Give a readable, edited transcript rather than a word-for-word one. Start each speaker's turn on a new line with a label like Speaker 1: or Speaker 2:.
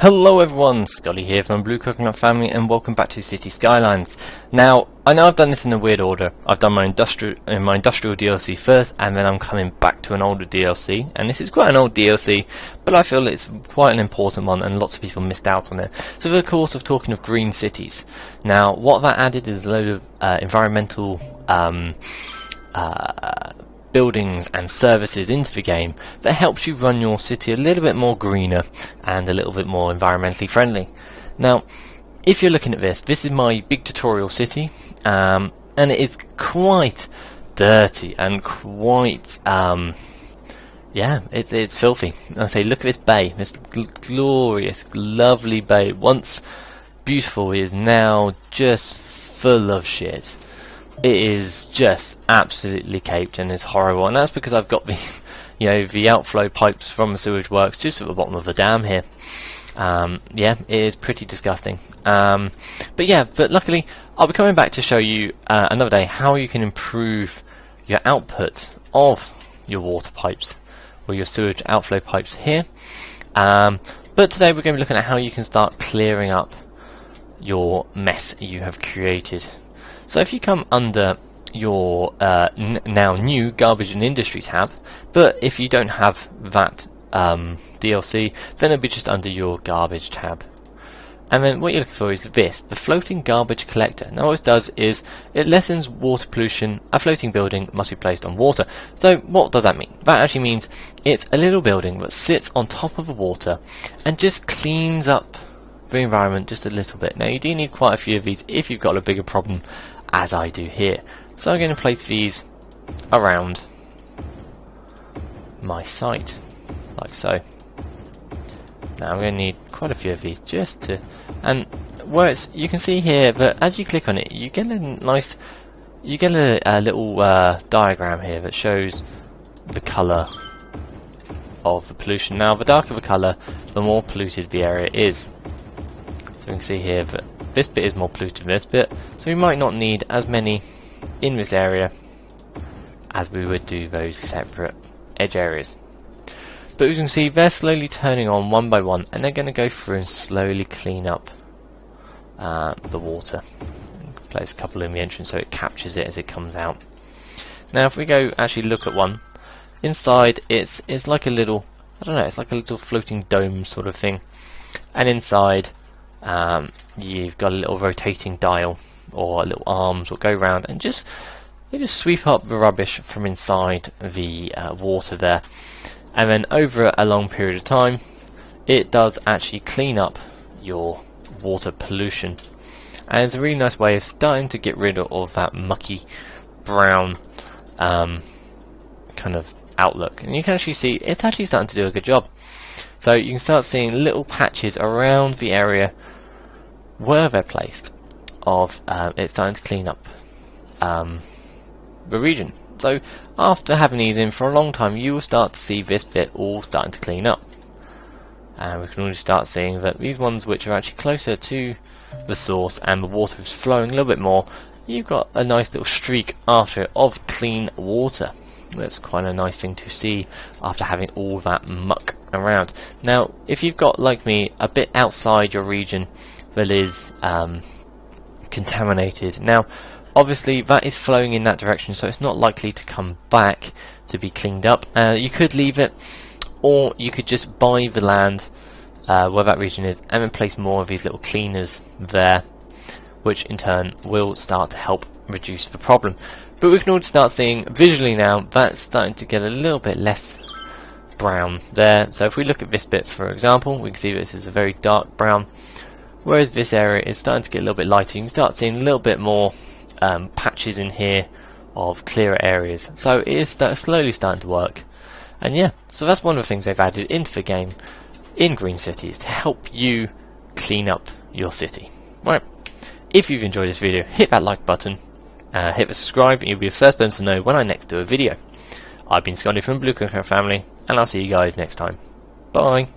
Speaker 1: Hello everyone, Scotty here from Blue Coconut Family and welcome back to City Skylines. Now, I know I've done this in a weird order. I've done my industrial DLC first and then I'm coming back to an older DLC, and this is quite an old DLC, but I feel it's quite an important one and lots of people missed out on it. So for the course of talking of green cities. Now, what that added is a load of environmental buildings and services into the game that helps you run your city a little bit more greener and a little bit more environmentally friendly. Now, if you're looking at this is my big tutorial city, and it is quite dirty and quite yeah, it's filthy. I say, look at this bay, this glorious, lovely bay. Once beautiful, is now just full of shit. It is just absolutely caked and is horrible, and that's because I've got the, the outflow pipes from the sewage works just at the bottom of the dam here. Yeah, it is pretty disgusting. But luckily I'll be coming back to show you another day how you can improve your output of your water pipes or your sewage outflow pipes here. But today we're going to be looking at how you can start clearing up your mess you have created. So if you come under your now new Garbage and Industry tab, but if you don't have that DLC, then it'll be just under your Garbage tab. And then what you're looking for is this, the Floating Garbage Collector. Now what it does is, it lessens water pollution. A floating building must be placed on water. So what does that mean? That actually means it's a little building that sits on top of the water and just cleans up the environment just a little bit. Now you do need quite a few of these if you've got a bigger problem, as I do here. So I'm going to place these around my site, like so. Now I'm going to need quite a few of these just to, and where it's, you can see here that as you click on it, you get a nice, a little diagram here that shows the colour of the pollution. Now the darker the colour, the more polluted the area is. So you can see here that this bit is more polluted than this bit, so we might not need as many in this area as we would do those separate edge areas. But as you can see, they're slowly turning on one by one, and they're going to go through and slowly clean up the water. Place a couple in the entrance so it captures it as it comes out. Now if we go actually look at one, inside it's like a little, I don't know, it's like a little floating dome sort of thing, and inside you've got a little rotating dial or little arms that go round and they just sweep up the rubbish from inside the water there, and then over a long period of time it does actually clean up your water pollution, and it's a really nice way of starting to get rid of that mucky brown kind of outlook. And you can actually see it's actually starting to do a good job. So you can start seeing little patches around the area where they're placed of it's starting to clean up the region. So after having these in for a long time, you will start to see this bit all starting to clean up, and we can already start seeing that these ones which are actually closer to the source and the water is flowing a little bit more, you've got a nice little streak after it of clean water. That's quite a nice thing to see after having all that muck around. Now if you've got, like me, a bit outside your region that is contaminated, now obviously that is flowing in that direction, so it's not likely to come back to be cleaned up. You could leave it, or you could just buy the land where that region is and then place more of these little cleaners there, which in turn will start to help reduce the problem. But we can already start seeing visually now that's starting to get a little bit less brown there. So if we look at this bit for example, we can see this is a very dark brown, whereas this area is starting to get a little bit lighter. You can start seeing a little bit more patches in here of clearer areas. So it is slowly starting to work. And yeah, so that's one of the things they've added into the game in Green Cities to help you clean up your city. Right, if you've enjoyed this video, hit that like button, hit the subscribe, and you'll be the first person to know when I next do a video. I've been Scotty from Blue Coconut Family, and I'll see you guys next time. Bye.